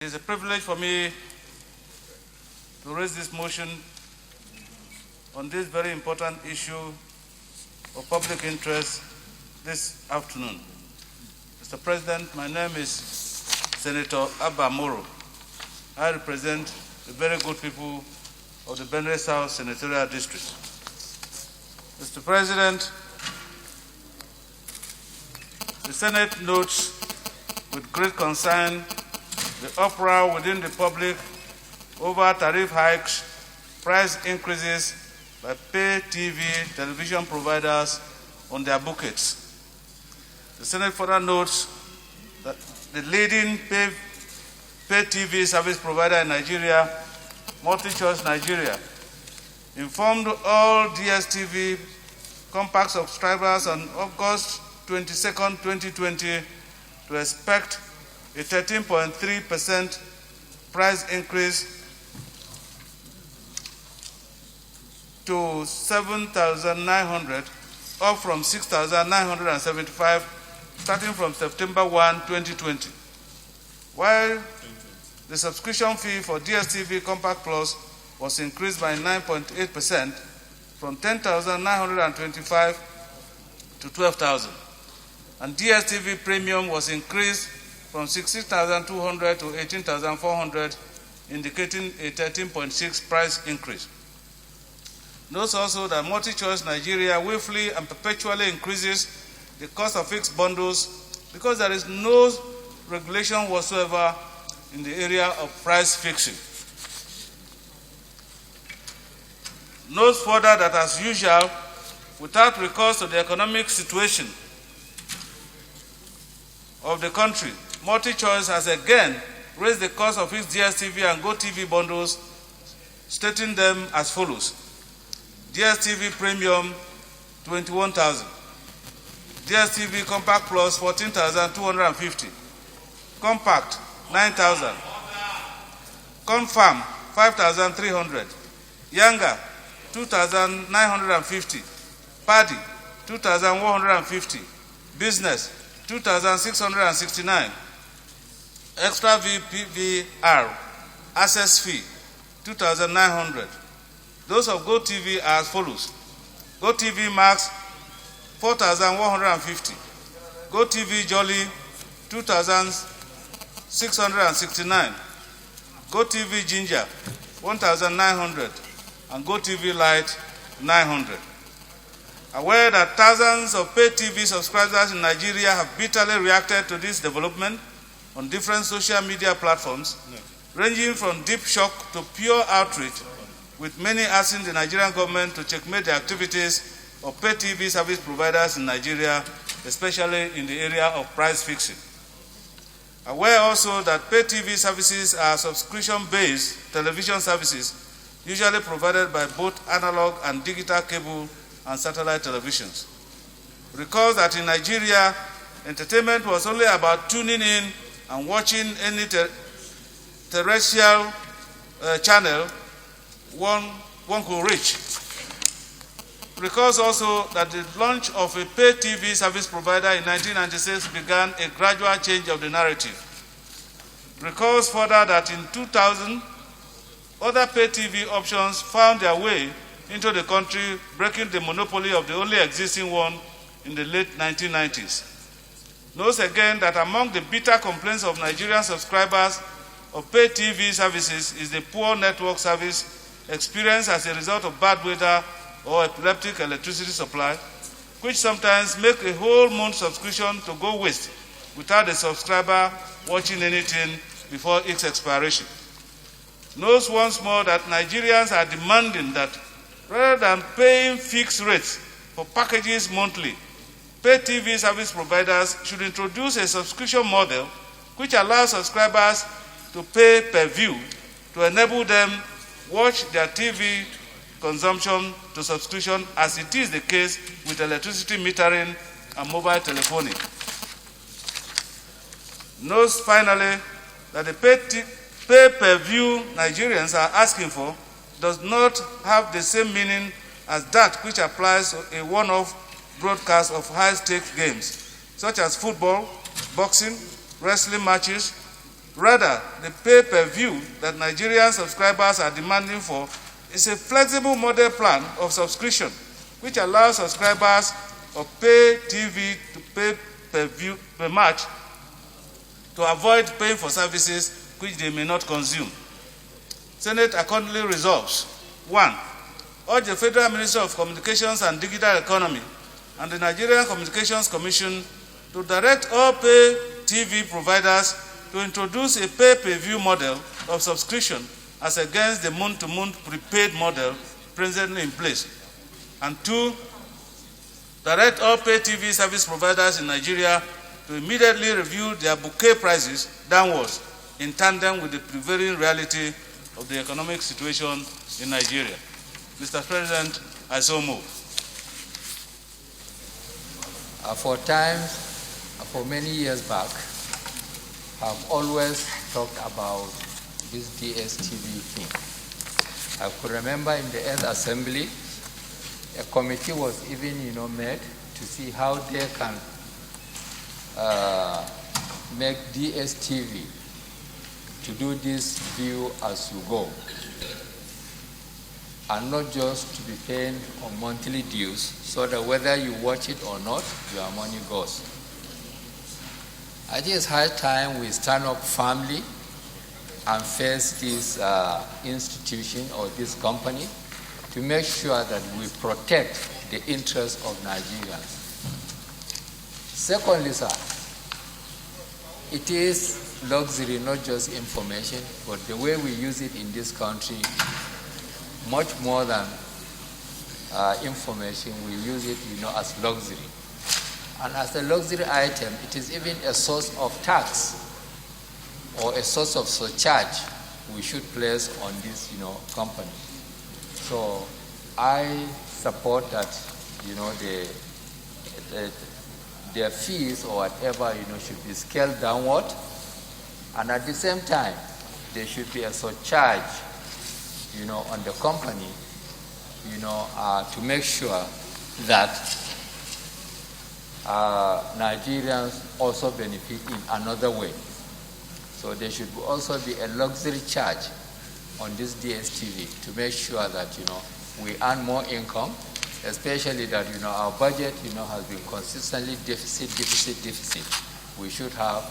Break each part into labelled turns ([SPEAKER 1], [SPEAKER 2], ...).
[SPEAKER 1] It is a privilege for me to raise this motion on this very important issue of public interest this afternoon. Mr. President, my name is Senator Abba Moro. I represent the very good people of the Benue South Senatorial District. Mr. President, the Senate notes with great concern the uproar within the public over tariff hikes, price increases by pay TV television providers on their bouquets. The Senate further notes that the leading pay TV service provider in Nigeria, MultiChoice Nigeria, informed all DSTV compact subscribers on August 22, 2020 to expect a 13.3% price increase to 7,900, up from 6,975, starting from September 1, 2020. While the subscription fee for DSTV Compact Plus was increased by 9.8% from 10,925 to 12,000, and DSTV Premium was increased from 16,200 to 18,400, indicating a 13.6% price increase. Note also that MultiChoice Nigeria willfully and perpetually increases the cost of fixed bundles because there is no regulation whatsoever in the area of price fixing. Note further that, as usual, without recourse to the economic situation of the country, MultiChoice has again raised the cost of its DSTV and GoTV bundles, stating them as follows. DSTV Premium, 21,000. DSTV Compact Plus, 14,250. Compact, 9,000. Confirm, 5,300. Younger, 2,950. Paddy, 2,150. Business, 2,669. Extra VPVR, access fee, 2,900. Those of GoTV are as follows. GoTV Max, 4,150. GoTV Jolly, 2,669. GoTV Ginger, 1,900. And GoTV Lite, 900. Aware that thousands of pay TV subscribers in Nigeria have bitterly reacted to this development on different social media platforms, ranging from deep shock to pure outrage, with many asking the Nigerian government to checkmate the activities of pay TV service providers in Nigeria, especially in the area of price fixing. Aware also that pay TV services are subscription-based television services usually provided by both analog and digital cable and satellite televisions. Recall that in Nigeria, entertainment was only about tuning in and watching any terrestrial channel one could reach. Recall also that the launch of a pay TV service provider in 1996 began a gradual change of the narrative. Recall further that in 2000, other pay TV options found their way into the country, breaking the monopoly of the only existing one in the late 1990s. Note again that among the bitter complaints of Nigerian subscribers of pay TV services is the poor network service experienced as a result of bad weather or epileptic electricity supply, which sometimes make a whole month subscription to go waste without the subscriber watching anything before its expiration. Note once more that Nigerians are demanding that rather than paying fixed rates for packages monthly, pay TV service providers should introduce a subscription model which allows subscribers to pay per view to enable them watch their TV consumption to subscription, as it is the case with electricity metering and mobile telephony. Note finally that the pay-per-view Nigerians are asking for does not have the same meaning as that which applies to a one-off broadcast of high-stakes games, such as football, boxing, wrestling matches. Rather, the pay-per-view that Nigerian subscribers are demanding for is a flexible model plan of subscription, which allows subscribers of pay TV to pay per view per match to avoid paying for services which they may not consume. Senate accordingly resolves: 1. Urge the Federal Ministry of Communications and Digital Economy and the Nigerian Communications Commission to direct all pay TV providers to introduce a pay-per-view model of subscription as against the month-to-month prepaid model presently in place. And 2, direct all pay TV service providers in Nigeria to immediately review their bouquet prices downwards in tandem with the prevailing reality of the economic situation in Nigeria. Mr. President, I so move.
[SPEAKER 2] For many years back, I've always talked about this DSTV thing. I could remember in the 8th Assembly, a committee was even, made to see how they can make DSTV to do this view as you go, and not just to be paying on monthly dues, so that whether you watch it or not, your money goes. I think it's high time we stand up firmly and face this institution or this company to make sure that we protect the interests of Nigerians. Secondly, sir, it is luxury, not just information, but the way we use it in this country, much more than information, we use it, as luxury. And as a luxury item, it is even a source of tax or a source of surcharge we should place on this, company. So I support that, their fees or whatever, should be scaled downward. And at the same time, there should be a surcharge, on the company, to make sure that Nigerians also benefit in another way. So there should also be a luxury charge on this DSTV to make sure that, we earn more income, especially that, our budget, has been consistently deficit. We should have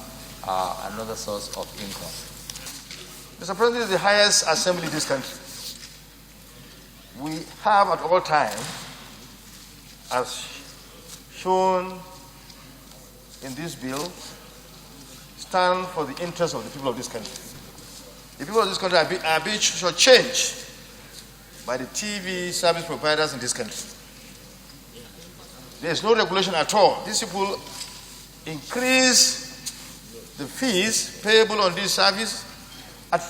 [SPEAKER 2] another source of income.
[SPEAKER 3] Mr. President, this is the highest assembly in this country. We have at all times, as shown in this bill, stand for the interests of the people of this country. The people of this country are being shortchanged by the TV service providers in this country. There is no regulation at all. These people increase the fees payable on this service at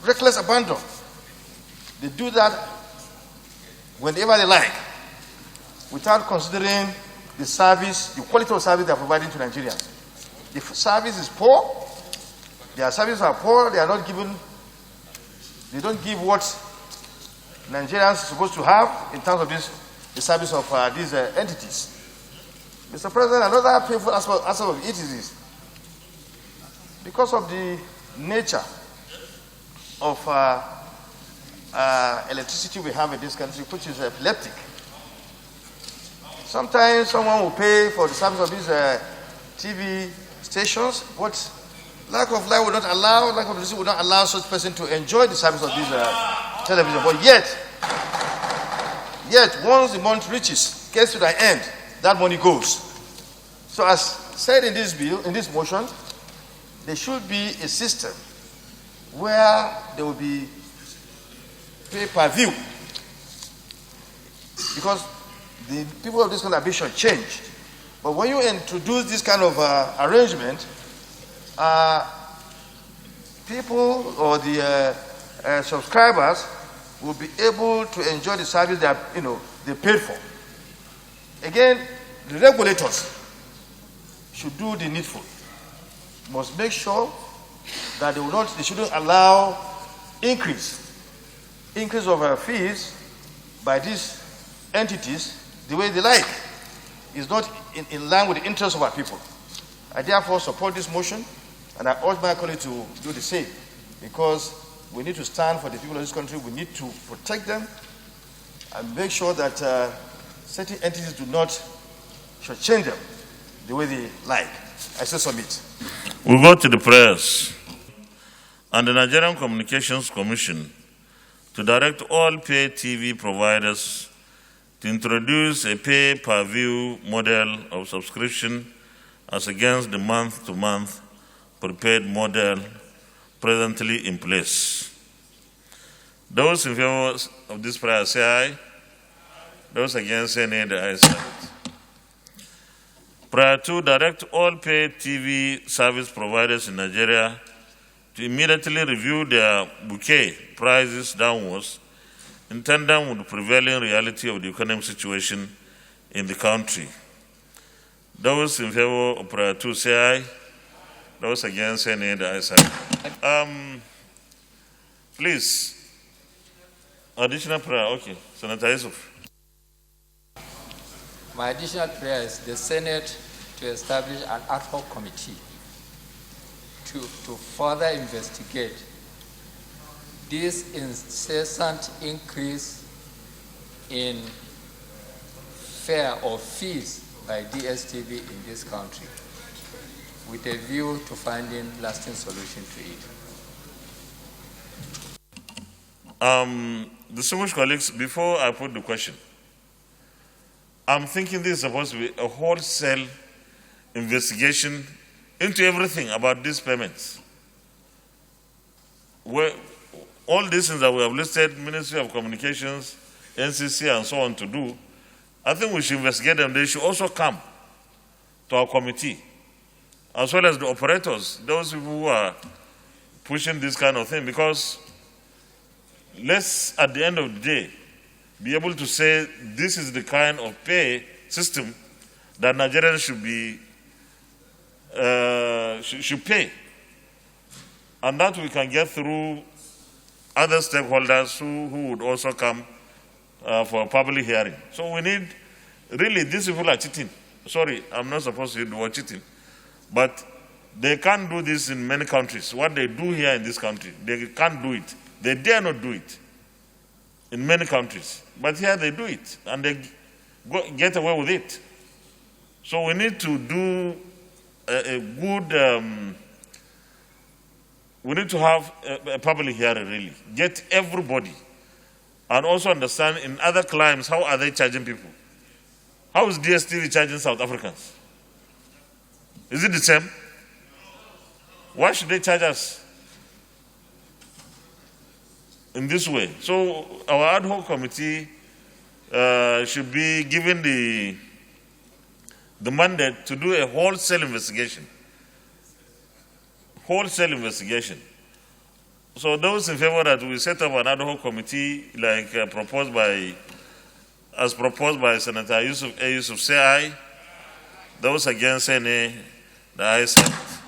[SPEAKER 3] reckless abandon. They do that whenever they like, without considering the service, the quality of service they are providing to Nigerians. If service is poor, their services are poor, they don't give what Nigerians are supposed to have in terms of the service of these entities. Mr. President, another painful aspect of it is this. Because of the nature of electricity we have in this country, which is epileptic, sometimes someone will pay for the service of these TV stations, but lack of light will not allow, lack of electricity will not allow such person to enjoy the service of these television. But yet, once the month gets to the end, that money goes. So as said in this bill, in this motion, there should be a system where there will be pay-per-view, because the people of this country are being shortchanged. But when you introduce this kind of arrangement, people or the subscribers will be able to enjoy the service they paid for. Again, the regulators should do the needful. Must make sure that they shouldn't allow increase of fees by these entities the way they like. is not in line with the interests of our people. I therefore support this motion, and I urge my colleagues to do the same, because we need to stand for the people of this country. We need to protect them and make sure that certain entities do not shortchange them the way they like. I say submit.
[SPEAKER 4] We go to the prayers. And the Nigerian Communications Commission to direct all pay TV providers to introduce a pay-per-view model of subscription as against the month-to-month prepaid model presently in place. Those in favor of this prayer say aye. Those against say nay. The ayes have it. Prayer 2, direct all pay TV service providers in Nigeria to immediately review their bouquet prices downwards in tandem with the prevailing reality of the economic situation in the country. Those in favor of prayer 2 say aye. Those against say nay. The ayes have it. Please, additional prayer. Okay, Senator Yusuf.
[SPEAKER 2] My additional prayer is the Senate to establish an ad hoc committee to further investigate this incessant increase in fare or fees by DSTV in this country, with a view to finding lasting solution to it.
[SPEAKER 4] Distinguished colleagues, before I put the question, I'm thinking this is supposed to be a wholesale investigation into everything about these payments. All these things that we have listed, Ministry of Communications, NCC, and so on to do, I think we should investigate them. They should also come to our committee, as well as the operators, those people who are pushing this kind of thing, because let's, at the end of the day, be able to say this is the kind of pay system that Nigerians should pay, and that we can get through other stakeholders who would also come for a public hearing. So we need, really, these people are cheating. Sorry, I'm not supposed to use the word cheating, but they can't do this in many countries. What they do here in this country, they can't do it. They dare not do it in many countries. But here they do it, and they get away with it. So we need to do a good, we need to have a public hearing, really. Get everybody, and also understand in other climes, how are they charging people? How is DSTV charging South Africans? Is it the same? Why should they charge us in this way? So our ad hoc committee should be given the mandate to do a wholesale investigation. Wholesale investigation. So those in favor that we set up an ad hoc committee, like proposed by Senator Yusuf say aye. Those against say nay. The ayes have it.